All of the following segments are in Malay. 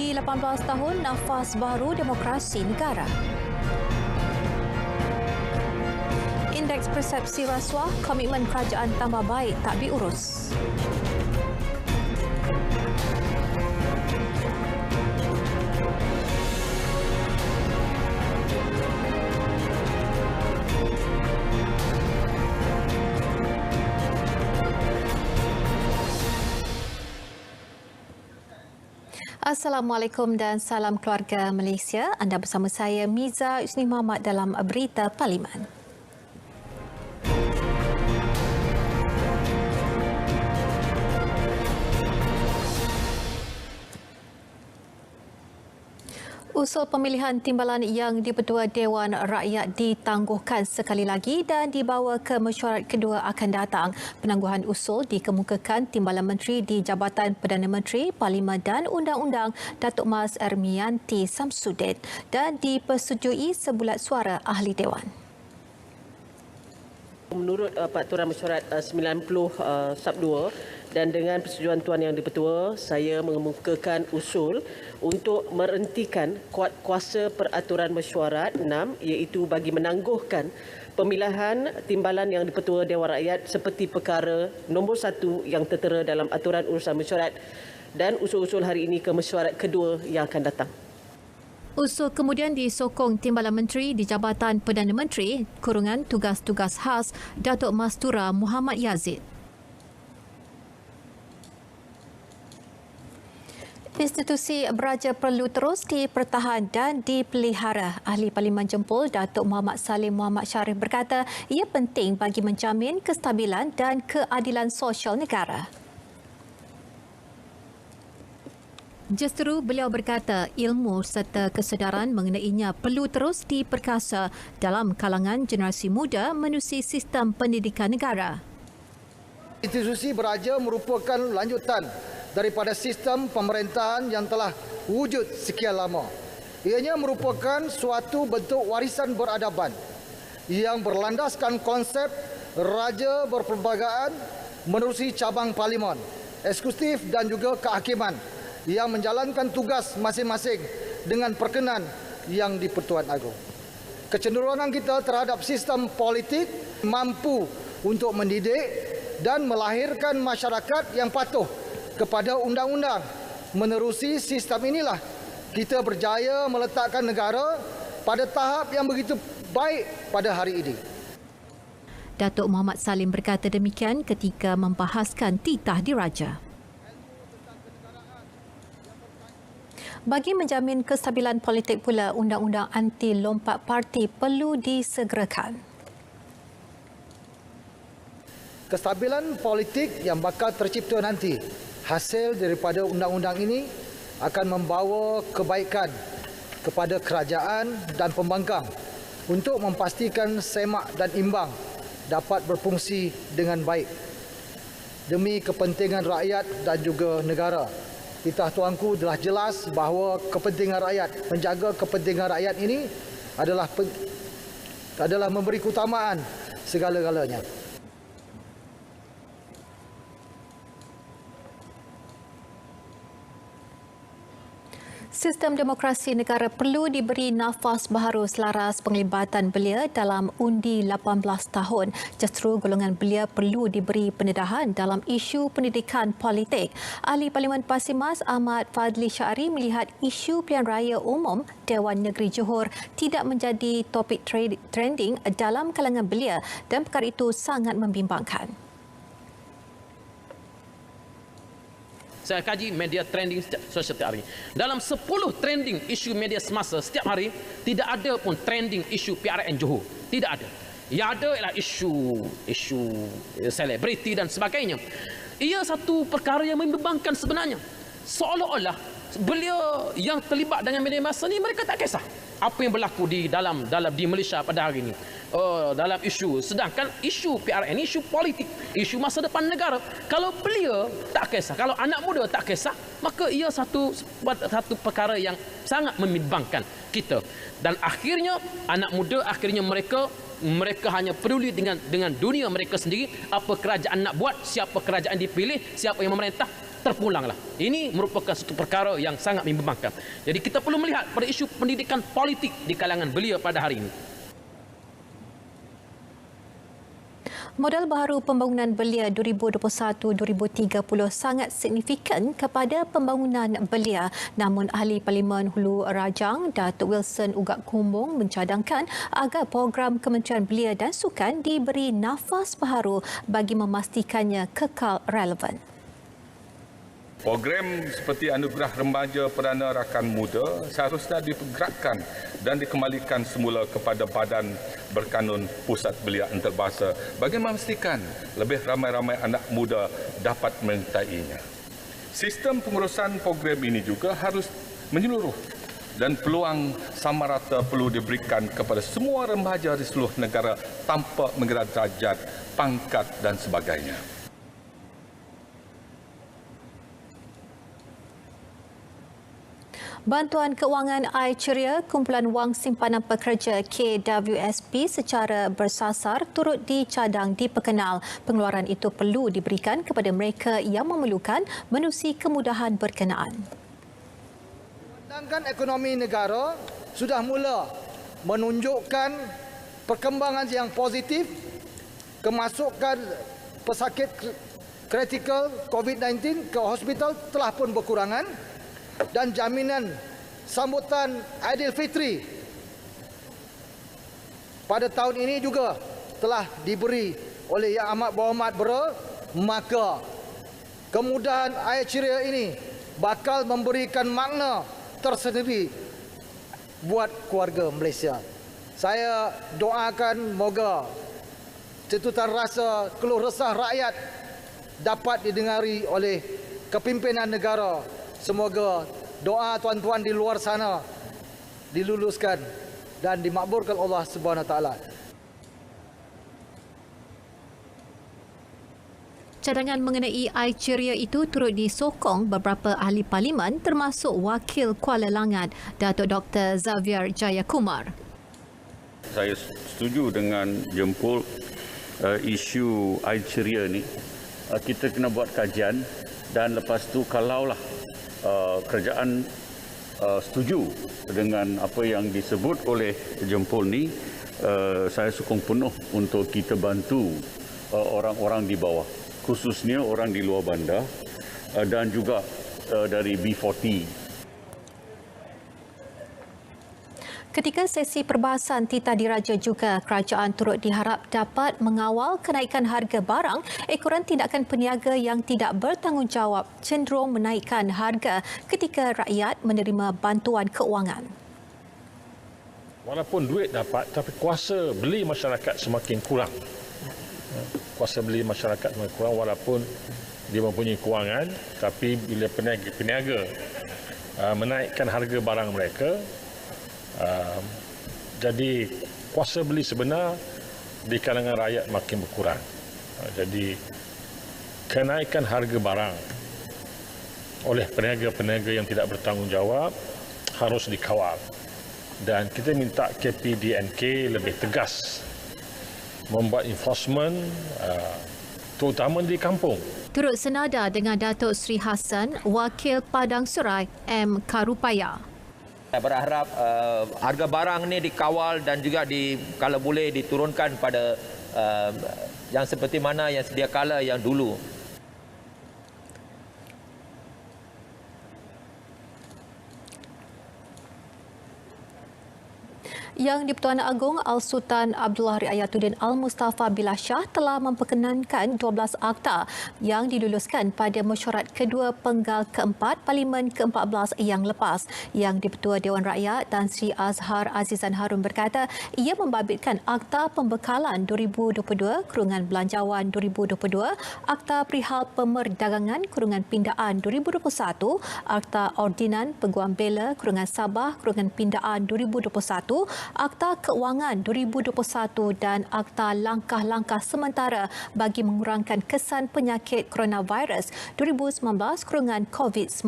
undi 18 tahun nafas baru demokrasi negara. Indeks persepsi rasuah, komitmen kerajaan tambah baik tak diurus. Assalamualaikum dan salam keluarga Malaysia. Anda bersama saya Miza Usni Muhammad dalam Berita Parlimen. Usul pemilihan timbalan yang di-Pertua Dewan Rakyat ditangguhkan sekali lagi dan dibawa ke mesyuarat kedua akan datang. Penangguhan usul dikemukakan Timbalan Menteri di Jabatan Perdana Menteri, Parlimen dan Undang-Undang Datuk Mas Ermianti Samsudin dan dipersetujui sebulat suara Ahli Dewan. Menurut Peraturan Mesyuarat 90 Sub 2 dan dengan persetujuan Tuan Yang di-Pertua, saya mengemukakan usul untuk merhentikan kuasa peraturan mesyuarat 6 iaitu bagi menangguhkan pemilihan timbalan yang di-Pertua Dewan Rakyat seperti perkara nombor 1 yang tertera dalam aturan urusan mesyuarat dan usul-usul hari ini ke mesyuarat kedua yang akan datang. Usul kemudian disokong Timbalan Menteri di Jabatan Perdana Menteri, Tugas-Tugas Khas, Datuk Mastura Muhammad Yazid. Institusi beraja perlu terus dipertahan dan dipelihara. Ahli Parlimen Jempol Datuk Muhammad Salim Muhammad Sharif berkata ia penting bagi menjamin kestabilan dan keadilan sosial negara. Justeru beliau berkata ilmu serta kesedaran mengenainya perlu terus diperkasa dalam kalangan generasi muda menerusi sistem pendidikan negara. Institusi beraja merupakan lanjutan daripada sistem pemerintahan yang telah wujud sekian lama. Ianya merupakan suatu bentuk warisan beradaban yang berlandaskan konsep raja berperlembagaan menerusi cabang parlimen, eksekutif dan juga kehakiman yang menjalankan tugas masing-masing dengan perkenan yang di-Pertuan Agong. Kecenderungan kita terhadap sistem politik mampu untuk mendidik dan melahirkan masyarakat yang patuh kepada undang-undang. Menerusi sistem inilah kita berjaya meletakkan negara pada tahap yang begitu baik pada hari ini. Datuk Muhammad Salim berkata demikian ketika membahaskan titah diraja. Bagi menjamin kestabilan politik pula, undang-undang anti lompat parti perlu disegerakan. Kestabilan politik yang bakal tercipta nanti hasil daripada undang-undang ini akan membawa kebaikan kepada kerajaan dan pembangkang untuk memastikan semak dan imbang dapat berfungsi dengan baik demi kepentingan rakyat dan juga negara. Titah tuanku telah jelas bahawa kepentingan rakyat, menjaga kepentingan rakyat ini adalah memberi keutamaan segala-galanya. Sistem demokrasi negara perlu diberi nafas baharu selaras penglibatan belia dalam undi 18 tahun. Justeru golongan belia perlu diberi pendedahan dalam isu pendidikan politik. Ahli Parlimen Pasir Mas Ahmad Fadli Syari melihat isu pilihan raya umum Dewan Negeri Johor tidak menjadi topik trending dalam kalangan belia dan perkara itu sangat membimbangkan. Saya kaji media trending setiap hari. Dalam 10 trending isu media semasa setiap hari, tidak ada pun trending isu PRN Johor. Tidak ada. Yang ada ialah isu selebriti dan sebagainya. Ia satu perkara yang membimbangkan sebenarnya. Seolah-olah belia yang terlibat dengan media massa ni mereka tak kisah apa yang berlaku di Malaysia pada hari ini. Dalam isu, sedangkan isu PRN, isu politik, isu masa depan negara, kalau belia tak kisah, kalau anak muda tak kisah, maka ia satu perkara yang sangat membimbangkan kita. Dan akhirnya anak muda mereka hanya peduli dengan dunia mereka sendiri, apa kerajaan nak buat, siapa kerajaan dipilih, siapa yang memerintah. terpulanglah. Ini merupakan satu perkara yang sangat membimbangkan. Jadi kita perlu melihat pada isu pendidikan politik di kalangan belia pada hari ini. Modal baharu pembangunan belia 2021-2030 sangat signifikan kepada pembangunan belia. Namun Ahli Parlimen Hulu Rajang, Datuk Wilson Ugak Kumbung mencadangkan agar program Kementerian Belia dan Sukan diberi nafas baharu bagi memastikannya kekal relevan. Program seperti Anugerah Remaja Perdana Rakan Muda seharusnya dipergerakkan dan dikembalikan semula kepada Badan Berkanun Pusat Belia Antarabangsa bagi memastikan lebih ramai-ramai anak muda dapat menyertainya. Sistem pengurusan program ini juga harus menyeluruh dan peluang sama rata perlu diberikan kepada semua remaja di seluruh negara tanpa mengira darjat, pangkat dan sebagainya. Bantuan Kewangan Air Ceria Kumpulan Wang Simpanan Pekerja KWSP secara bersasar turut dicadang diperkenal. Pengeluaran itu perlu diberikan kepada mereka yang memerlukan menerusi kemudahan berkenaan. Sedangkan ekonomi negara sudah mula menunjukkan perkembangan yang positif, kemasukan pesakit kritikal COVID-19 ke hospital telah pun berkurangan dan jaminan sambutan Aidilfitri pada tahun ini juga telah diberi oleh Yang Amat Berhormat Bera, maka kemudahan air ceria ini bakal memberikan makna tersendiri buat keluarga Malaysia. Saya doakan moga cetutan rasa keluh resah rakyat dapat didengari oleh kepimpinan negara. Semoga doa tuan-tuan di luar sana diluluskan dan dimakbulkan Allah Subhanahu Wa Taala. Cadangan mengenai air ceria itu turut disokong beberapa ahli parlimen termasuk Wakil Kuala Langat, Datuk Dr. Xavier Jayakumar. Saya setuju dengan jempol isu air ceria ni. Kita kena buat kajian dan lepas tu kalaulah kerajaan setuju dengan apa yang disebut oleh jempol ni, saya sokong penuh untuk kita bantu orang-orang di bawah, khususnya orang di luar bandar dan juga dari B40. Ketika sesi perbahasan Tita Diraja juga, kerajaan turut diharap dapat mengawal kenaikan harga barang. Ekoran tindakan peniaga yang tidak bertanggungjawab cenderung menaikkan harga ketika rakyat menerima bantuan keuangan. Walaupun duit dapat, tapi kuasa beli masyarakat semakin kurang. Kuasa beli masyarakat semakin kurang walaupun dia mempunyai kewangan, tapi bila peniaga menaikkan harga barang mereka, jadi kuasa beli sebenar di kalangan rakyat makin berkurang. Jadi kenaikan harga barang oleh peniaga-peniaga yang tidak bertanggungjawab harus dikawal. Dan kita minta KPDNK lebih tegas membuat enforcement terutama di kampung. Turut senada dengan Datuk Sri Hassan, Wakil Padang Surai M. Karupaya. Saya berharap harga barang ni dikawal dan juga kalau boleh diturunkan pada yang seperti mana yang sedia kala yang dulu. Yang di-Pertuan Agong Al-Sultan Abdullah Riayatuddin Al-Mustafa Billah Shah telah memperkenankan 12 akta yang diluluskan pada mesyuarat kedua penggal keempat Parlimen ke-14 yang lepas. Yang di-Pertua Dewan Rakyat Tan Sri Azhar Azizan Harun berkata ia membabitkan Akta Pembekalan 2022-Belanjawan 2022, Akta Perihal Pemerdagangan Pindaan 2021, Akta Ordinan Peguam Bela Sabah Pindaan 2021, Akta Keuangan 2021 dan Akta Langkah-Langkah Sementara bagi mengurangkan kesan penyakit coronavirus 2019 COVID-19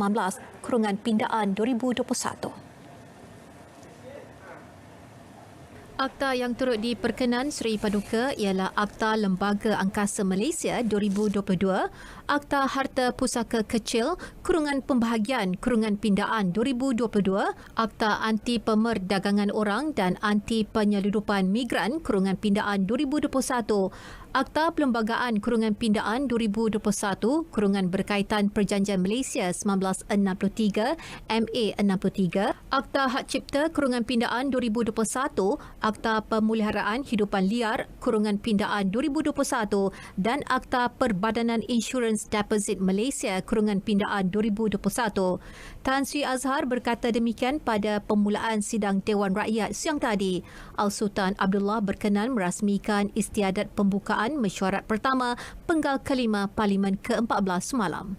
Pindaan 2021. Akta yang turut diperkenan Seri Paduka ialah Akta Lembaga Angkasa Malaysia 2022, Akta Harta Pusaka Kecil, Pembahagian Pindaan 2022, Akta Anti Pemerdagangan Orang dan Anti Penyeludupan Migran Pindaan 2021, Akta Perlembagaan Pindaan 2021 berkaitan Perjanjian Malaysia 1963 MA 63, Akta Hak Cipta Pindaan 2021, Akta Pemeliharaan Hidupan Liar Pindaan 2021 dan Akta Perbadanan Insurans Deposit Malaysia Pindaan 2021. Tan Sri Azhar berkata demikian pada permulaan sidang Dewan Rakyat siang tadi. Al-Sultan Abdullah berkenan merasmikan istiadat pembukaan mesyuarat pertama penggal kelima Parlimen ke-14 semalam.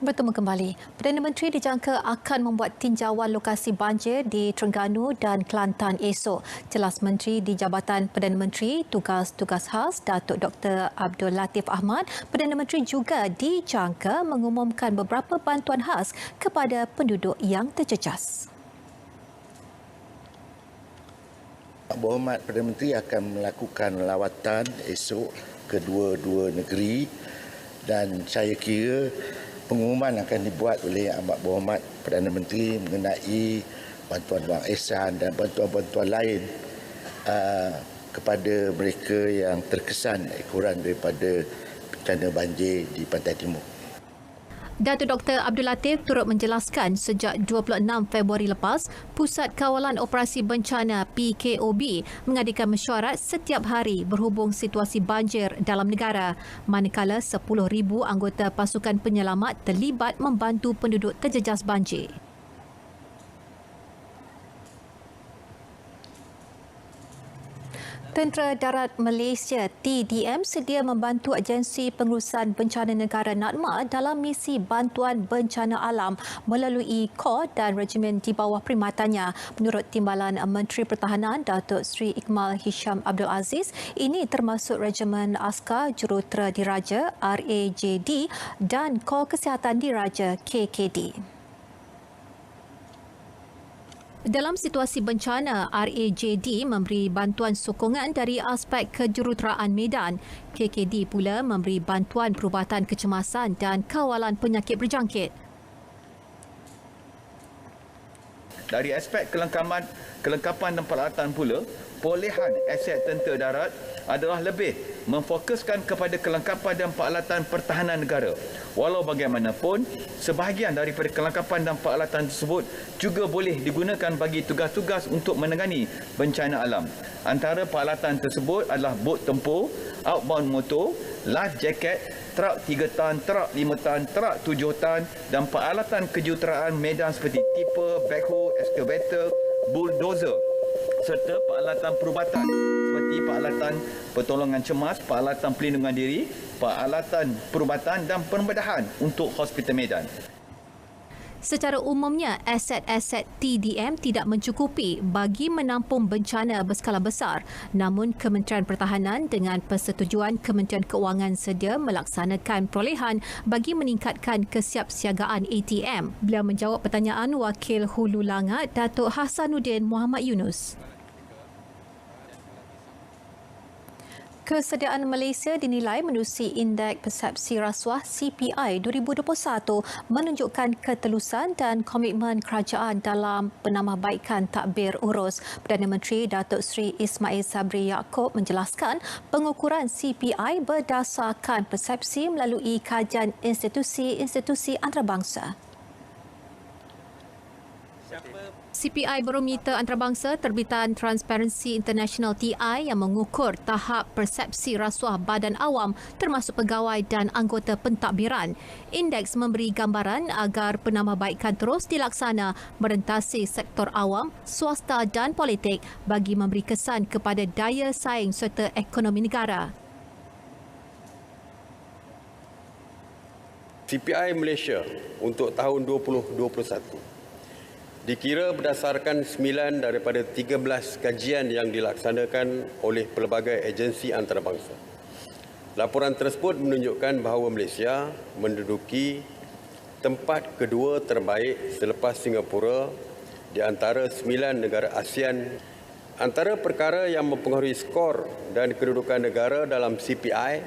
Bertemu kembali. Perdana Menteri dijangka akan membuat tinjauan lokasi banjir di Terengganu dan Kelantan esok. Jelas Menteri di Jabatan Perdana Menteri Tugas-Tugas Khas Datuk Dr. Abdul Latif Ahmad, Perdana Menteri juga dijangka mengumumkan beberapa bantuan khas kepada penduduk yang terjejas. Berhormat Perdana Menteri akan melakukan lawatan esok ke dua-dua negeri dan saya kira pengumuman akan dibuat oleh Amat Berhormat Perdana Menteri mengenai bantuan wang ehsan dan bantuan-bantuan lain kepada mereka yang terkesan ekoran daripada bencana banjir di Pantai Timur. Datuk Dr. Abdul Latif turut menjelaskan sejak 26 Februari lepas, Pusat Kawalan Operasi Bencana PKOB mengadakan mesyuarat setiap hari berhubung situasi banjir dalam negara, manakala 10,000 anggota pasukan penyelamat terlibat membantu penduduk terjejas banjir. Tentera Darat Malaysia TDM sedia membantu Agensi Pengurusan Bencana Negara NADMA dalam misi bantuan bencana alam melalui KOR dan regimen di bawah perkhidmatannya. Menurut Timbalan Menteri Pertahanan Datuk Seri Ikmal Hisham Abdul Aziz, ini termasuk regimen Askar Jurutera Diraja RAJD dan KOR Kesihatan Diraja KKD. Dalam situasi bencana, RAJD memberi bantuan sokongan dari aspek kejuruteraan medan. KKD pula memberi bantuan perubatan kecemasan dan kawalan penyakit berjangkit. Dari aspek kelengkapan dan peralatan pula, perolehan aset tentera darat adalah lebih memfokuskan kepada kelengkapan dan peralatan pertahanan negara. Walau bagaimanapun, sebahagian daripada kelengkapan dan peralatan tersebut juga boleh digunakan bagi tugas-tugas untuk menangani bencana alam. Antara peralatan tersebut adalah bot tempur, outbound motor, life jacket, truk 3 tan, truk 5 tan, truk 7 tan dan peralatan kejuruteraan medan seperti tipper, backhoe, excavator, bulldozer serta peralatan perubatan seperti peralatan pertolongan cemas, peralatan pelindungan diri, peralatan perubatan dan pembedahan untuk hospital medan. Secara umumnya, aset-aset TDM tidak mencukupi bagi menampung bencana berskala besar. Namun, Kementerian Pertahanan dengan persetujuan Kementerian Keuangan sedia melaksanakan perolehan bagi meningkatkan kesiapsiagaan ATM. Beliau menjawab pertanyaan Wakil Hulu Langat Datuk Hasanuddin Muhammad Yunus. Kesediaan Malaysia dinilai menerusi Indeks Persepsi Rasuah CPI 2021 menunjukkan ketelusan dan komitmen kerajaan dalam penambahbaikan tadbir urus. Perdana Menteri Datuk Seri Ismail Sabri Yaakob menjelaskan pengukuran CPI berdasarkan persepsi melalui kajian institusi-institusi antarabangsa. CPI Barometer Antarabangsa terbitan Transparency International TI yang mengukur tahap persepsi rasuah badan awam termasuk pegawai dan anggota pentadbiran. Indeks memberi gambaran agar penambahbaikan terus dilaksana merentasi sektor awam, swasta dan politik bagi memberi kesan kepada daya saing serta ekonomi negara. CPI Malaysia untuk tahun 2021 dikira berdasarkan 9 daripada 13 kajian yang dilaksanakan oleh pelbagai agensi antarabangsa. Laporan tersebut menunjukkan bahawa Malaysia menduduki tempat kedua terbaik selepas Singapura di antara 9 negara ASEAN. Antara perkara yang mempengaruhi skor dan kedudukan negara dalam CPI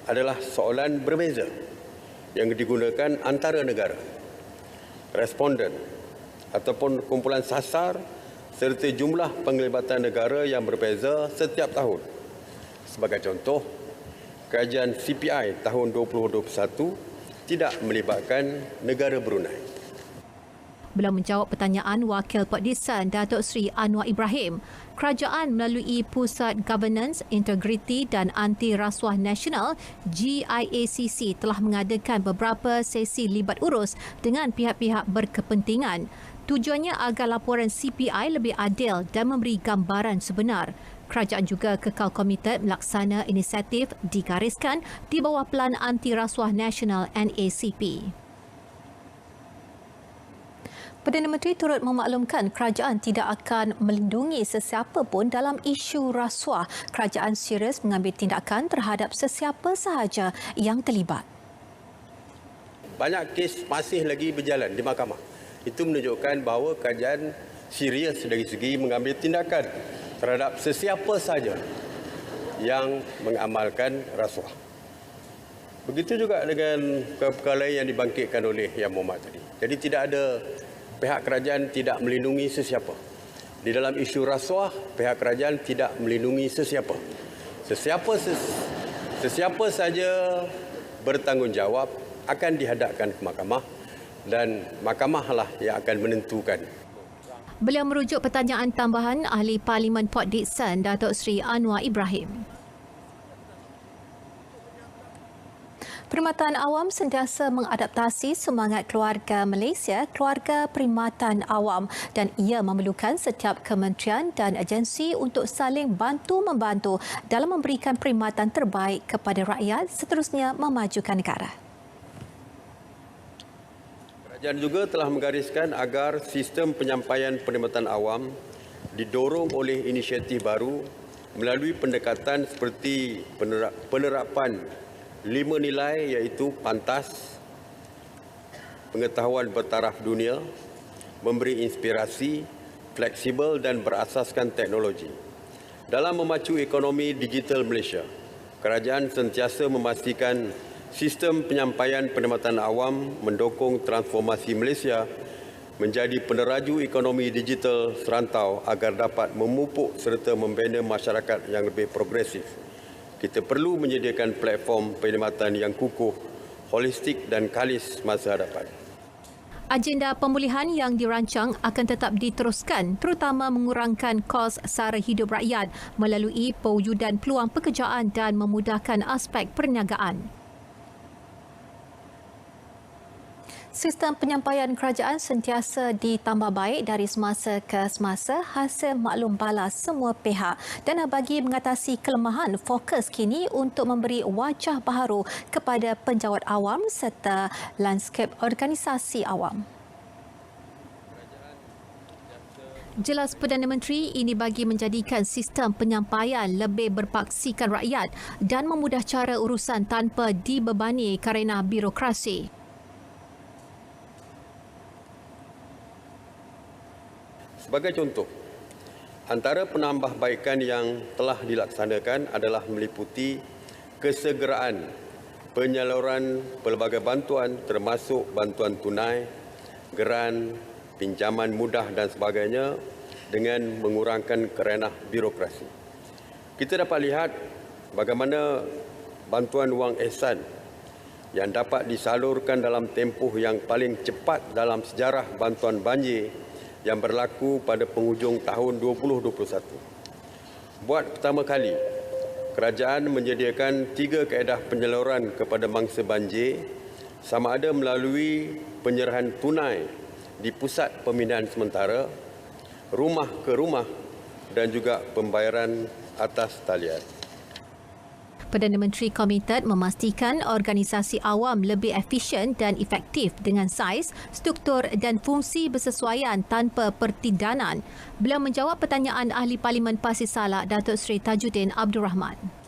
adalah soalan berbeza yang digunakan antara negara, responden ataupun kumpulan sasar serta jumlah penglibatan negara yang berbeza setiap tahun. Sebagai contoh, kajian CPI tahun 2021 tidak melibatkan negara Brunei. Beliau menjawab pertanyaan Wakil Perdiksan Datuk Seri Anwar Ibrahim, kerajaan melalui Pusat Governance, Integriti dan Anti Rasuah Nasional GIACC telah mengadakan beberapa sesi libat urus dengan pihak-pihak berkepentingan. Tujuannya agar laporan CPI lebih adil dan memberi gambaran sebenar. Kerajaan juga kekal komited melaksana inisiatif digariskan di bawah Pelan Anti Rasuah Nasional NACP. Perdana Menteri turut memaklumkan kerajaan tidak akan melindungi sesiapa pun dalam isu rasuah. Kerajaan serius mengambil tindakan terhadap sesiapa sahaja yang terlibat. Banyak kes masih lagi berjalan di mahkamah. Itu menunjukkan bahawa kerajaan serius dari segi mengambil tindakan terhadap sesiapa sahaja yang mengamalkan rasuah. Begitu juga dengan perkara yang dibangkitkan oleh Yang Mohamad tadi. Jadi tidak ada pihak kerajaan tidak melindungi sesiapa. Di dalam isu rasuah, pihak kerajaan tidak melindungi sesiapa. Sesiapa saja bertanggungjawab akan dihadapkan ke mahkamah dan mahkamahlah yang akan menentukan. Beliau merujuk pertanyaan tambahan Ahli Parlimen Port Dickson Datuk Seri Anwar Ibrahim. Perkhidmatan Awam sentiasa mengadaptasi semangat keluarga Malaysia, keluarga perkhidmatan awam, dan ia memerlukan setiap kementerian dan agensi untuk saling bantu-membantu dalam memberikan perkhidmatan terbaik kepada rakyat, seterusnya memajukan negara. Kerajaan juga telah menggariskan agar sistem penyampaian perkhidmatan awam didorong oleh inisiatif baru melalui pendekatan seperti penerapan 5 nilai iaitu pantas, pengetahuan bertaraf dunia, memberi inspirasi, fleksibel dan berasaskan teknologi. Dalam memacu ekonomi digital Malaysia, kerajaan sentiasa memastikan sistem penyampaian perkhidmatan awam mendukung transformasi Malaysia menjadi peneraju ekonomi digital serantau agar dapat memupuk serta membina masyarakat yang lebih progresif. Kita perlu menyediakan platform perkhidmatan yang kukuh, holistik dan kalis masa hadapan. Agenda pemulihan yang dirancang akan tetap diteruskan, terutama mengurangkan kos sara hidup rakyat melalui pewujudan peluang pekerjaan dan memudahkan aspek perniagaan. Sistem penyampaian kerajaan sentiasa ditambah baik dari semasa ke semasa hasil maklum balas semua pihak dan bagi mengatasi kelemahan, fokus kini untuk memberi wajah baharu kepada penjawat awam serta lanskap organisasi awam. Jelas Perdana Menteri ini bagi menjadikan sistem penyampaian lebih berpaksikan rakyat dan memudah cara urusan tanpa dibebani kerana birokrasi. Sebagai contoh, antara penambahbaikan yang telah dilaksanakan adalah meliputi kesegeraan penyaluran pelbagai bantuan termasuk bantuan tunai, geran, pinjaman mudah dan sebagainya dengan mengurangkan kerenah birokrasi. Kita dapat lihat bagaimana bantuan wang ihsan yang dapat disalurkan dalam tempoh yang paling cepat dalam sejarah bantuan banjir yang berlaku pada penghujung tahun 2021. Buat pertama kali, kerajaan menyediakan 3 kaedah penyaluran kepada mangsa banjir sama ada melalui penyerahan tunai di pusat pemindahan sementara, rumah ke rumah dan juga pembayaran atas talian. Perdana Menteri komited memastikan organisasi awam lebih efisien dan efektif dengan saiz, struktur dan fungsi bersesuaian tanpa pertindanan. Beliau menjawab pertanyaan Ahli Parlimen Pasir Salak Datuk Seri Tajuddin Abdul Rahman.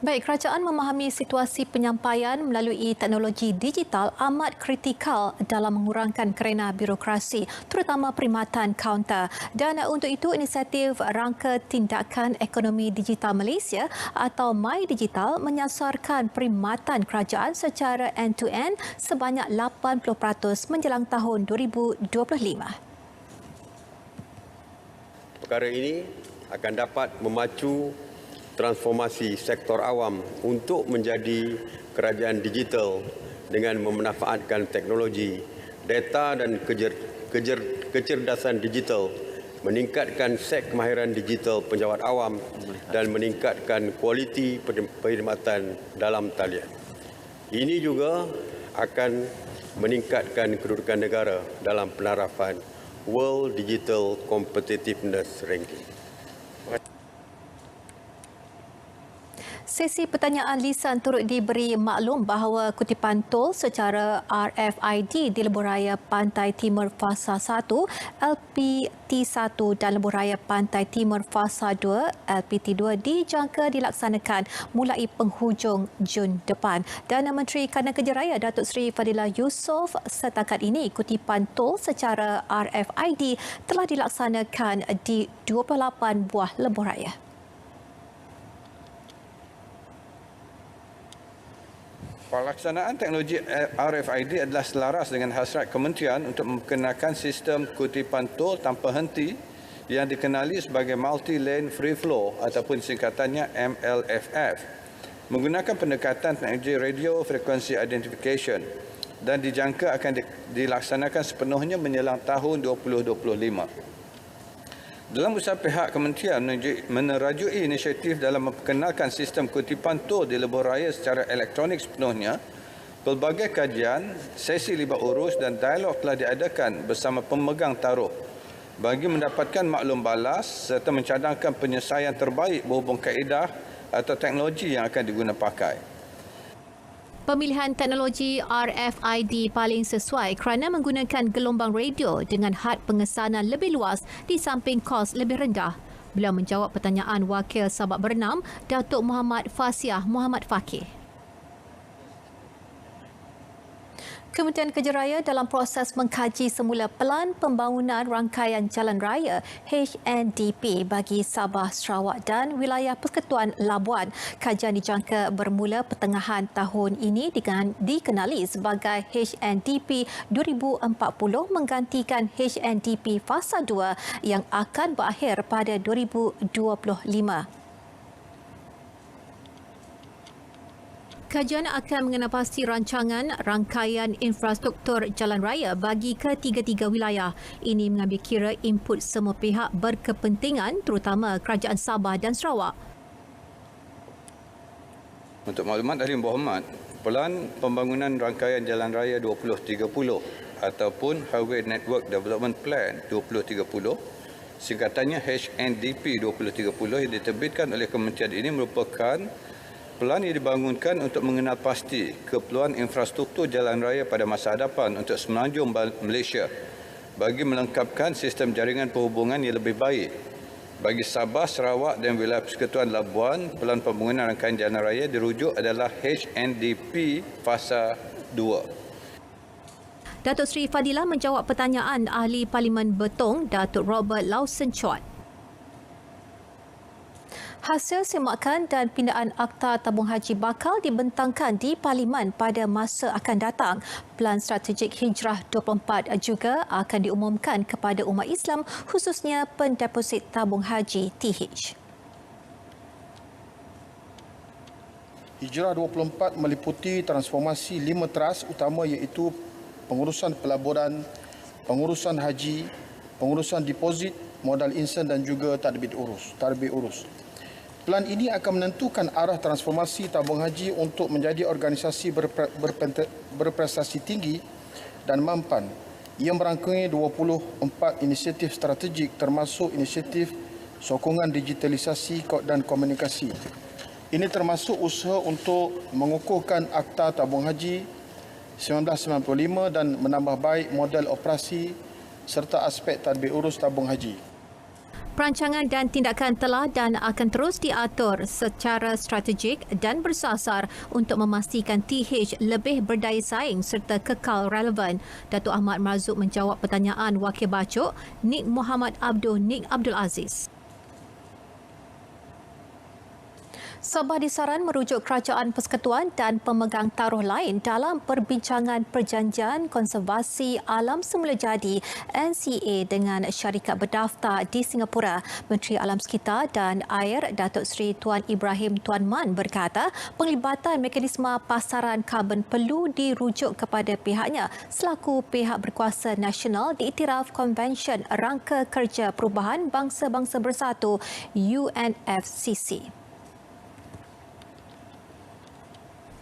Baik, kerajaan memahami situasi penyampaian melalui teknologi digital amat kritikal dalam mengurangkan kerena birokrasi, terutama perkhidmatan kaunter. Dan untuk itu, inisiatif Rangka Tindakan Ekonomi Digital Malaysia atau MyDigital menyasarkan perkhidmatan kerajaan secara end-to-end sebanyak 80% menjelang tahun 2025. Perkara ini akan dapat memacu transformasi sektor awam untuk menjadi kerajaan digital dengan memanfaatkan teknologi, data dan kecerdasan digital, meningkatkan set kemahiran digital penjawat awam dan meningkatkan kualiti perkhidmatan dalam talian. Ini juga akan meningkatkan kedudukan negara dalam penarafan World Digital Competitiveness Ranking. Sesi pertanyaan lisan turut diberi maklum bahawa kutipan tol secara RFID di Lebuhraya Pantai Timur Fasa 1, LPT1 dan Lebuhraya Pantai Timur Fasa 2, LPT2 dijangka dilaksanakan mulai penghujung Jun depan. Dan Menteri Kanan Kerja Raya Datuk Seri Fadilah Yusof, setakat ini kutipan tol secara RFID telah dilaksanakan di 28 buah lebuhraya. Pelaksanaan teknologi RFID adalah selaras dengan hasrat kementerian untuk memperkenalkan sistem kutipan tol tanpa henti yang dikenali sebagai Multi-Lane Free Flow ataupun singkatannya MLFF, menggunakan pendekatan teknologi Radio Frequency Identification dan dijangka akan dilaksanakan sepenuhnya menjelang tahun 2025. Dalam usaha pihak kementerian menerajui inisiatif dalam memperkenalkan sistem kutipan tol di lebuhraya secara elektronik sepenuhnya, pelbagai kajian, sesi libat urus dan dialog telah diadakan bersama pemegang taruh bagi mendapatkan maklum balas serta mencadangkan penyelesaian terbaik berhubung kaedah atau teknologi yang akan digunakan pakai. Pemilihan teknologi RFID paling sesuai kerana menggunakan gelombang radio dengan had pengesanan lebih luas di samping kos lebih rendah. Beliau menjawab pertanyaan Wakil Sabak Bernam, Datuk Muhammad Fasiah Muhammad Fakih. Kementerian Kerja Raya dalam proses mengkaji semula pelan pembangunan rangkaian jalan raya HNDP bagi Sabah, Sarawak dan wilayah Persekutuan Labuan. Kajian dijangka bermula pertengahan tahun ini dengan dikenali sebagai HNDP 2040 menggantikan HNDP Fasa 2 yang akan berakhir pada 2025. Kajian akan mengenapasti rancangan rangkaian infrastruktur jalan raya bagi ketiga-tiga wilayah. Ini mengambil kira input semua pihak berkepentingan terutama Kerajaan Sabah dan Sarawak. Untuk maklumat Ahli Berhormat, Pelan Pembangunan Rangkaian Jalan Raya 2030 ataupun Highway Network Development Plan 2030, singkatannya HNDP 2030 yang diterbitkan oleh kementerian ini merupakan pelan yang dibangunkan untuk mengenal pasti keperluan infrastruktur jalan raya pada masa hadapan untuk semenanjung Malaysia bagi melengkapkan sistem jaringan perhubungan yang lebih baik. Bagi Sabah, Sarawak dan wilayah Persekutuan Labuan, pelan pembangunan rangkaian jalan raya dirujuk adalah HNDP Fasa 2. Datuk Seri Fadilah menjawab pertanyaan Ahli Parlimen Betong, Datuk Robert Lawson Chua. Hasil semakan dan pindaan Akta Tabung Haji bakal dibentangkan di Parlimen pada masa akan datang. Pelan Strategik Hijrah 24 juga akan diumumkan kepada umat Islam khususnya pendeposit tabung haji TH. Hijrah 24 meliputi transformasi 5 teras utama iaitu pengurusan pelaburan, pengurusan haji, pengurusan deposit, modal insan dan juga tadbir urus. Plan ini akan menentukan arah transformasi tabung haji untuk menjadi organisasi berprestasi tinggi dan mampan. Ia merangkumi 24 inisiatif strategik termasuk inisiatif sokongan digitalisasi dan komunikasi. Ini termasuk usaha untuk mengukuhkan Akta Tabung Haji 1995 dan menambah baik model operasi serta aspek tadbir urus tabung haji. Perancangan dan tindakan telah dan akan terus diatur secara strategik dan bersasar untuk memastikan TH lebih berdaya saing serta kekal relevan. Datuk Ahmad Marzuk menjawab pertanyaan Wakil Bacok Nik Muhammad Nik Abdul Aziz. Sabah disaran merujuk Kerajaan Persekutuan dan pemegang taruh lain dalam perbincangan perjanjian konservasi alam semula jadi NCA dengan syarikat berdaftar di Singapura. Menteri Alam Sekitar dan Air Datuk Seri Tuan Ibrahim Tuan Man berkata penglibatan mekanisme pasaran karbon perlu dirujuk kepada pihaknya selaku pihak berkuasa nasional diiktiraf Konvensyen Rangka Kerja Perubahan Bangsa-Bangsa Bersatu UNFCCC.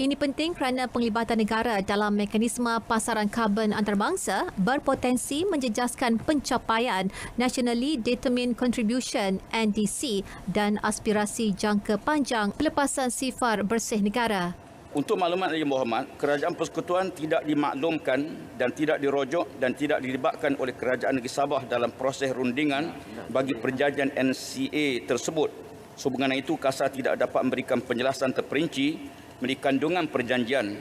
Ini penting kerana penglibatan negara dalam mekanisme pasaran karbon antarabangsa berpotensi menjejaskan pencapaian Nationally Determined Contribution NDC dan aspirasi jangka panjang pelepasan sifar bersih negara. Untuk maklumat Yang Berhormat, Kerajaan Persekutuan tidak dimaklumkan dan tidak dirojok dan tidak dilibatkan oleh Kerajaan Negeri Sabah dalam proses rundingan bagi perjanjian NCA tersebut. Sehubungan itu, KASA tidak dapat memberikan penjelasan terperinci mengenai kandungan perjanjian.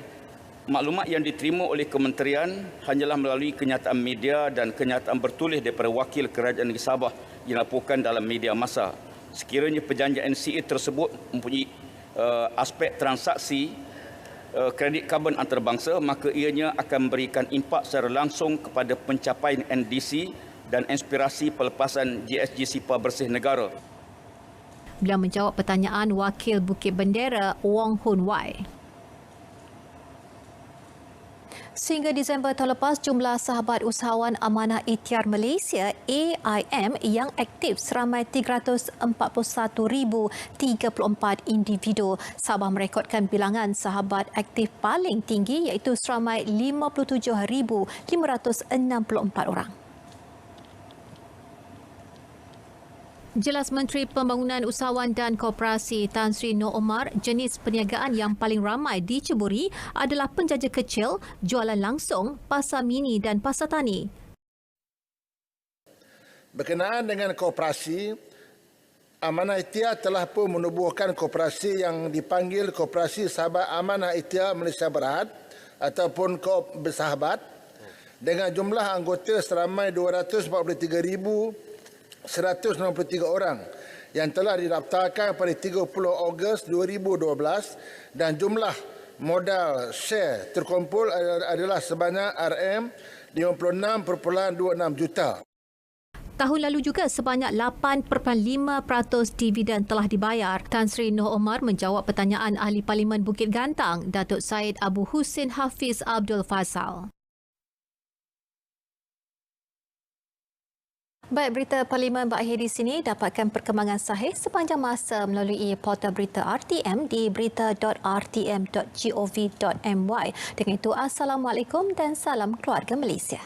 Maklumat yang diterima oleh kementerian hanyalah melalui kenyataan media dan kenyataan bertulis daripada wakil Kerajaan Negeri Sabah dilaporkan dalam media massa. Sekiranya perjanjian NCA tersebut mempunyai aspek transaksi kredit karbon antarabangsa, maka ianya akan memberikan impak secara langsung kepada pencapaian NDC dan inspirasi pelepasan GSG sifar bersih negara. Beliau menjawab pertanyaan Wakil Bukit Bendera Wong Hun Wai. Sehingga Disember tahun lepas, jumlah sahabat usahawan amanah ikhtiar Malaysia AIM yang aktif seramai 341,034 individu. Sabah merekodkan bilangan sahabat aktif paling tinggi iaitu seramai 57,564 orang. Jelas Menteri Pembangunan Usahawan dan Koperasi Tan Sri Noor Omar, jenis perniagaan yang paling ramai diceburi adalah penjaja kecil, jualan langsung, pasar mini dan pasar tani. Berkenaan dengan koperasi, Amanah Ikhtiar telah pun menubuhkan koperasi yang dipanggil Koperasi Sahabat Amanah Ikhtiar Malaysia Berhad ataupun Koop Bersahabat dengan jumlah anggota seramai 243,193 orang yang telah didaftarkan pada 30 Ogos 2012 dan jumlah modal share terkumpul adalah sebanyak RM56.26 juta. Tahun lalu juga sebanyak 8.5% dividen telah dibayar. Tan Sri Noor Omar menjawab pertanyaan Ahli Parlimen Bukit Gantang, Datuk Syed Abu Husin Hafiz Abdul Fazal. Baik, berita Parlimen berakhir di sini. Dapatkan perkembangan sahih sepanjang masa melalui portal berita RTM di berita.rtm.gov.my. Dengan itu, Assalamualaikum dan salam keluarga Malaysia.